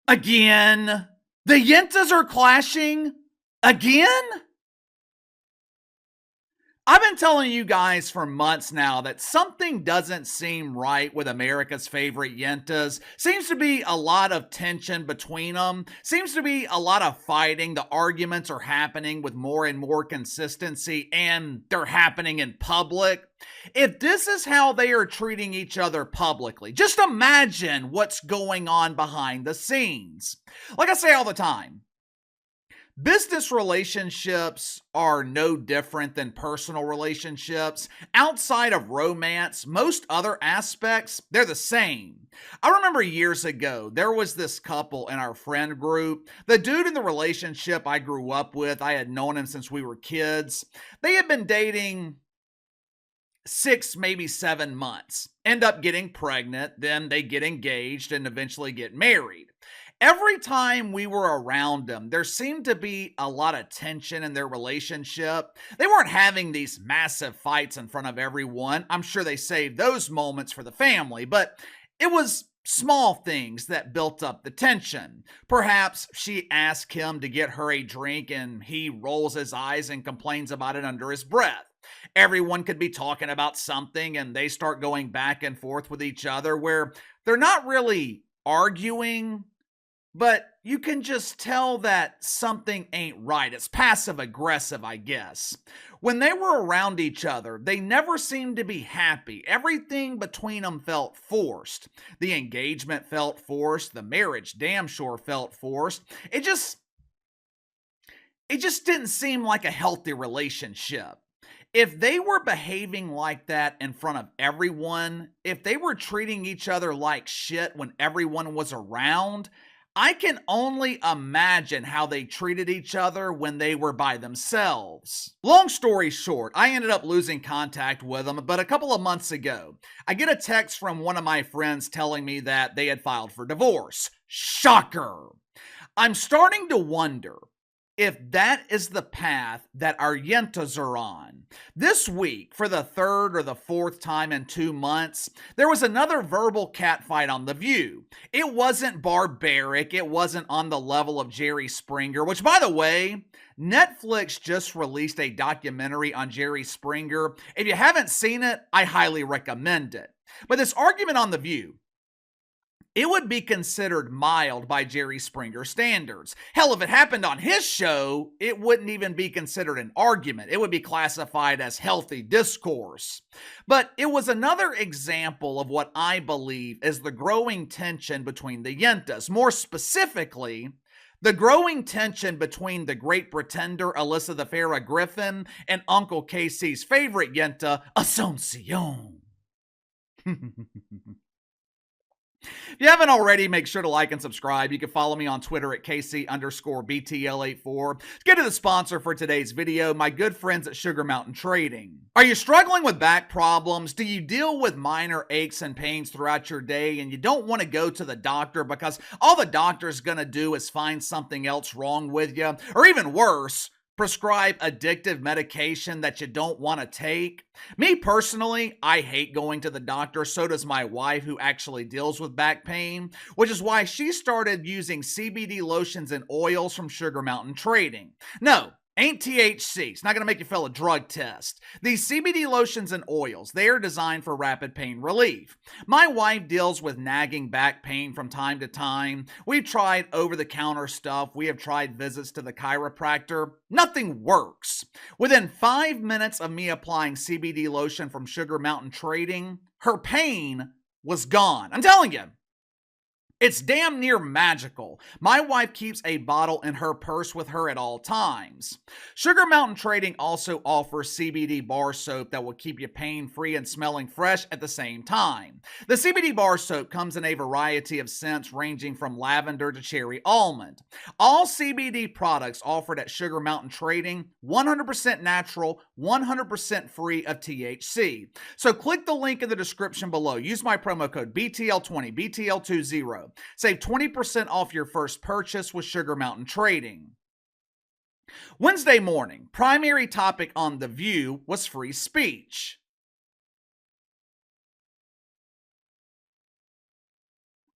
Again? The Yentas are clashing? Again? I've been telling you guys for months now that something doesn't seem right with America's favorite Yentas. Seems to be a lot of tension between them. Seems to be a lot of fighting. The arguments are happening with more and more consistency, and they're happening in public. If this is how they are treating each other publicly, just imagine what's going on behind the scenes. Like I say all the time, business relationships are no different than personal relationships. Outside of romance, most other aspects, they're the same. I remember years ago, there was this couple in our friend group. The dude in the relationship I grew up with, I had known him since we were kids. They had been dating 6, maybe 7 months, end up getting pregnant, then they get engaged and eventually get married. Every time we were around them, there seemed to be a lot of tension in their relationship. They weren't having these massive fights in front of everyone. I'm sure they saved those moments for the family, but it was small things that built up the tension. Perhaps she asked him to get her a drink and he rolls his eyes and complains about it under his breath. Everyone could be talking about something and they start going back and forth with each other where they're not really arguing, but you can just tell that something ain't right. It's passive aggressive, I guess. When they were around each other, they never seemed to be happy. Everything between them felt forced. The engagement felt forced. The marriage damn sure felt forced. It just didn't seem like a healthy relationship. If they were behaving like that in front of everyone, if they were treating each other like shit when everyone was around, I can only imagine how they treated each other when they were by themselves. Long story short, I ended up losing contact with them, but a couple of months ago, I get a text from one of my friends telling me that they had filed for divorce. Shocker! I'm starting to wonder if that is the path that our Yentas are on. This week, for the third or the fourth time in 2 months, there was another verbal catfight on The View. It wasn't barbaric. It wasn't on the level of Jerry Springer, which, by the way, Netflix just released a documentary on Jerry Springer. If you haven't seen it, I highly recommend it. But this argument on The View, it would be considered mild by Jerry Springer standards. Hell, if it happened on his show, it wouldn't even be considered an argument. It would be classified as healthy discourse. But it was another example of what I believe is the growing tension between the Yentas. More specifically, the growing tension between the great pretender Alyssa Farah Griffin and Uncle Casey's favorite Yenta, Asuncion. If you haven't already, make sure to like and subscribe. You can follow me on Twitter at KC_BTL84. Let's get to the sponsor for today's video, my good friends at Sugar Mountain Trading. Are you struggling with back problems? Do you deal with minor aches and pains throughout your day and you don't want to go to the doctor because all the doctor's going to do is find something else wrong with you? Or even worse, prescribe addictive medication that you don't want to take? Me personally, I hate going to the doctor. So does my wife, who actually deals with back pain, which is why she started using CBD lotions and oils from Sugar Mountain Trading. No, ain't THC. It's not going to make you fail a drug test. These CBD lotions and oils, they are designed for rapid pain relief. My wife deals with nagging back pain from time to time. We've tried over-the-counter stuff. We have tried visits to the chiropractor. Nothing works. Within 5 minutes of me applying CBD lotion from Sugar Mountain Trading, her pain was gone. I'm telling you. It's damn near magical. My wife keeps a bottle in her purse with her at all times. Sugar Mountain Trading also offers CBD bar soap that will keep you pain-free and smelling fresh at the same time. The CBD bar soap comes in a variety of scents ranging from lavender to cherry almond. All CBD products offered at Sugar Mountain Trading, 100% natural, 100% free of THC. So click the link in the description below. Use my promo code BTL20, BTL20. Save 20% off your first purchase with Sugar Mountain Trading. Wednesday morning, primary topic on The View was free speech.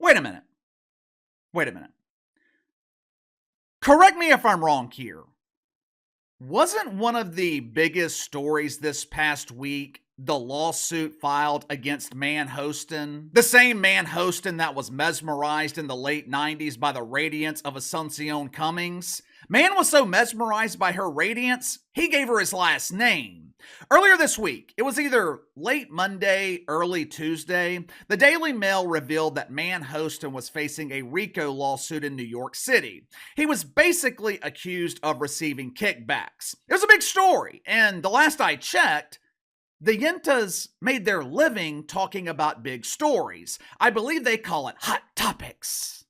Wait a minute. Correct me if I'm wrong here. Wasn't one of the biggest stories this past week the lawsuit filed against Man Hostin? The same Man Hostin that was mesmerized in the late 90s by the radiance of Asuncion Cummings. Man was so mesmerized by her radiance, he gave her his last name. Earlier this week, it was either late Monday, early Tuesday, the Daily Mail revealed that Man Hostin was facing a RICO lawsuit in New York City. He was basically accused of receiving kickbacks. It was a big story, and the last I checked, the Yentas made their living talking about big stories. I believe they call it hot topics.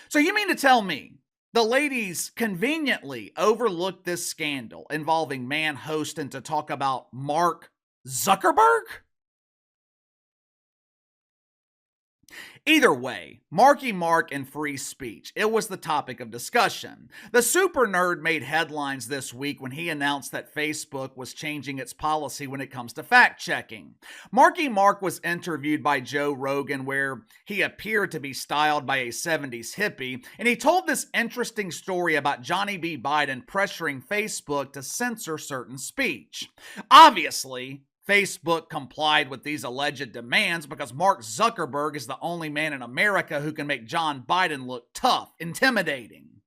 So you mean to tell me the ladies conveniently overlooked this scandal involving Man Hostin to talk about Mark Zuckerberg? Either way, Marky Mark and free speech, it was the topic of discussion. The super nerd made headlines this week when he announced that Facebook was changing its policy when it comes to fact-checking. Marky Mark was interviewed by Joe Rogan where he appeared to be styled by a 70s hippie, and he told this interesting story about Johnny B. Biden pressuring Facebook to censor certain speech. Obviously, Facebook complied with these alleged demands because Mark Zuckerberg is the only man in America who can make John Biden look tough, intimidating.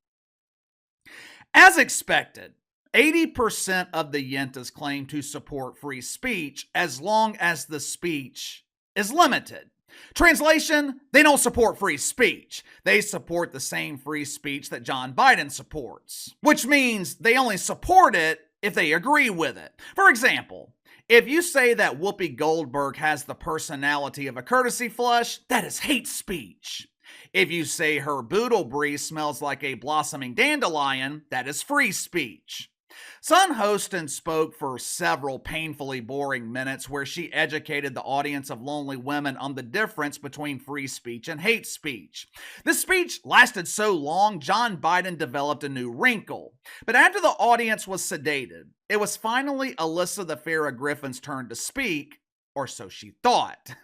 As expected, 80% of the Yentas claim to support free speech as long as the speech is limited. Translation, they don't support free speech. They support the same free speech that John Biden supports, which means they only support it if they agree with it. For example, if you say that Whoopi Goldberg has the personality of a courtesy flush, that is hate speech. If you say her boodle brie smells like a blossoming dandelion, that is free speech. Sun Hostin spoke for several painfully boring minutes where she educated the audience of lonely women on the difference between free speech and hate speech. The speech lasted so long, John Biden developed a new wrinkle. But after the audience was sedated, it was finally Alyssa Farah Griffin's turn to speak, or so she thought.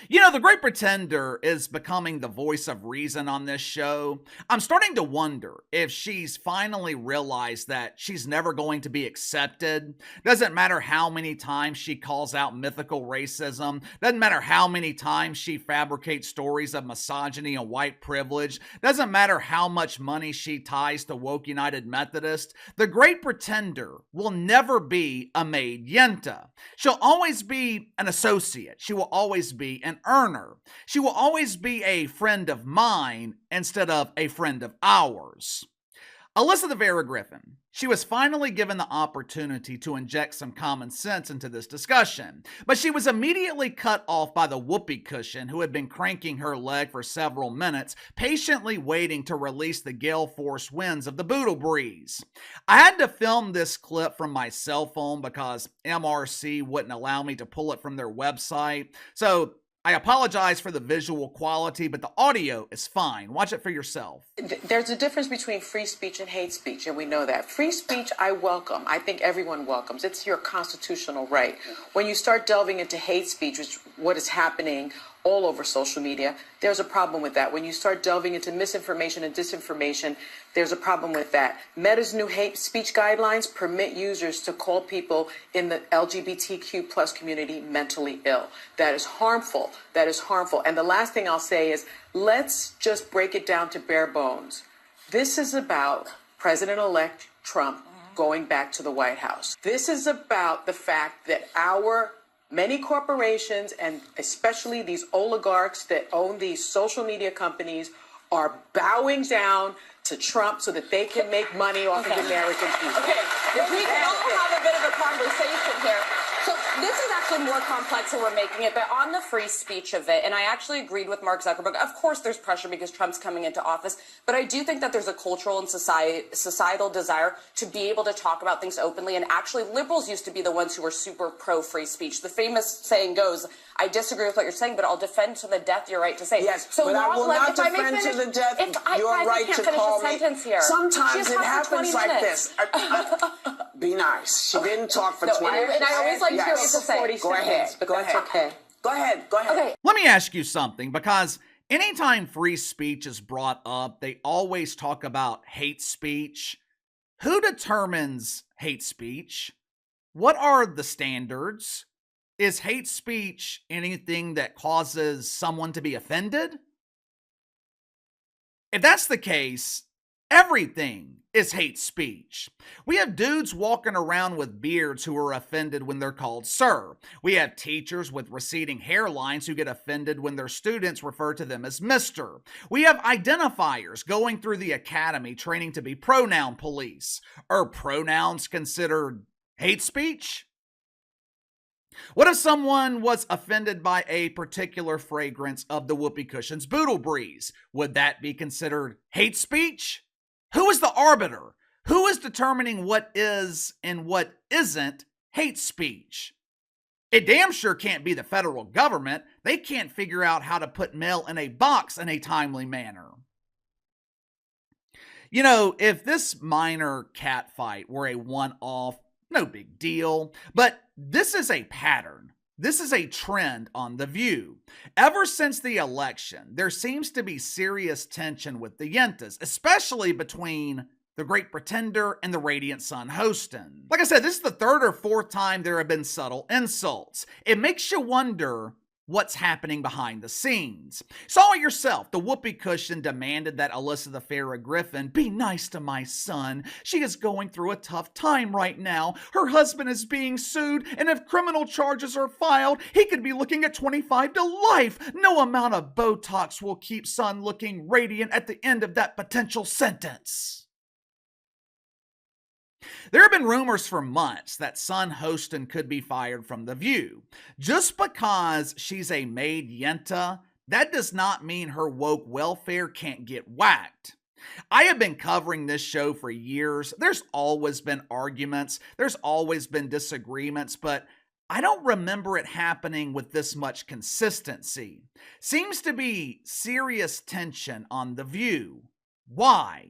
You know, the Great Pretender is becoming the voice of reason on this show. I'm starting to wonder if she's finally realized that she's never going to be accepted. Doesn't matter how many times she calls out mythical racism. Doesn't matter how many times she fabricates stories of misogyny and white privilege. Doesn't matter how much money she ties to woke United Methodist. The Great Pretender will never be a maid Yenta. She'll always be an associate. She will always be an earner. She will always be a friend of mine instead of a friend of ours. Alyssa Farah Griffin, she was finally given the opportunity to inject some common sense into this discussion, but she was immediately cut off by the whoopee cushion who had been cranking her leg for several minutes, patiently waiting to release the gale force winds of the boodle breeze. I had to film this clip from my cell phone because MRC wouldn't allow me to pull it from their website, so I apologize for the visual quality, but the audio is fine. Watch it for yourself. There's a difference between free speech and hate speech, and we know that. Free speech, I welcome. I think everyone welcomes. It's your constitutional right. When you start delving into hate speech, which is what is happening all over social media, there's a problem with that. When you start delving into misinformation and disinformation, there's a problem with that. Meta's new hate speech guidelines permit users to call people in the LGBTQ plus community mentally ill. That is harmful. That is harmful. And the last thing I'll say is, let's just break it down to bare bones. This is about President-elect Trump going back to the White House. This is about the fact that our many corporations, and especially these oligarchs that own these social media companies, are bowing down to Trump so that they can make money off of the American people. Okay, we can all have a bit of a conversation here. So this is actually more complex than we're making it, but on the free speech of it, and I actually agreed with Mark Zuckerberg, of course there's pressure because Trump's coming into office, but I do think that there's a cultural and societal desire to be able to talk about things openly, and actually liberals used to be the ones who were super pro-free speech. The famous saying goes, I disagree with what you're saying, but I'll defend to the death your right to say. Yes, so but I will not defend to the death your right to call me. Here. Sometimes it happens like this. Be nice. She didn't talk for 20 minutes. And I always like to say, go ahead. Go ahead. Okay. Go ahead. Okay. Let me ask you something, because Anytime free speech is brought up, they always talk about hate speech. Who determines hate speech? What are the standards? Is hate speech anything that causes someone to be offended? If that's the case, everything is hate speech. We have dudes walking around with beards who are offended when they're called sir. We have teachers with receding hairlines who get offended when their students refer to them as mister. We have identifiers going through the academy training to be pronoun police. Are pronouns considered hate speech? What if someone was offended by a particular fragrance of the Whoopee Cushion's Boodle Breeze? Would that be considered hate speech? Who is the arbiter? Who is determining what is and what isn't hate speech? It damn sure can't be the federal government. They can't figure out how to put mail in a box in a timely manner. You know, if this minor cat fight were a one-off, no big deal, but this is a pattern. This is a trend on The View. Ever since the election, there seems to be serious tension with the Yentas, especially between the Great Pretender and the Radiant Sun Hostin. Like I said, this is the third or fourth time there have been subtle insults. It makes you wonder what's happening behind the scenes. Saw it yourself. The Whoopee Cushion demanded that Alyssa Farah Griffin be nice to my son. She is going through a tough time right now. Her husband is being sued, and if criminal charges are filed, he could be looking at 25 to life. No amount of Botox will keep son looking radiant at the end of that potential sentence. There have been rumors for months that Sun Hostin could be fired from The View. Just because she's a made Yenta, that does not mean her woke welfare can't get whacked. I have been covering this show for years. There's always been arguments. There's always been disagreements, but I don't remember it happening with this much consistency. Seems to be serious tension on The View. Why?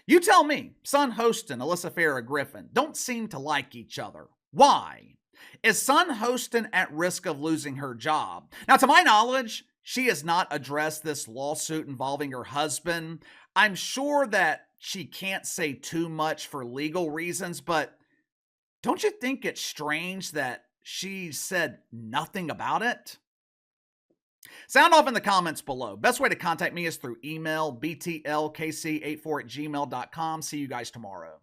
You tell me. Sun Hostin, Alyssa Farah Griffin don't seem to like each other. Why? Is Sun Hostin at risk of losing her job? Now, to my knowledge, she has not addressed this lawsuit involving her husband. I'm sure that she can't say too much for legal reasons, but don't you think it's strange that she said nothing about it? Sound off in the comments below. Best way to contact me is through email, btlkc84@gmail.com. See you guys tomorrow.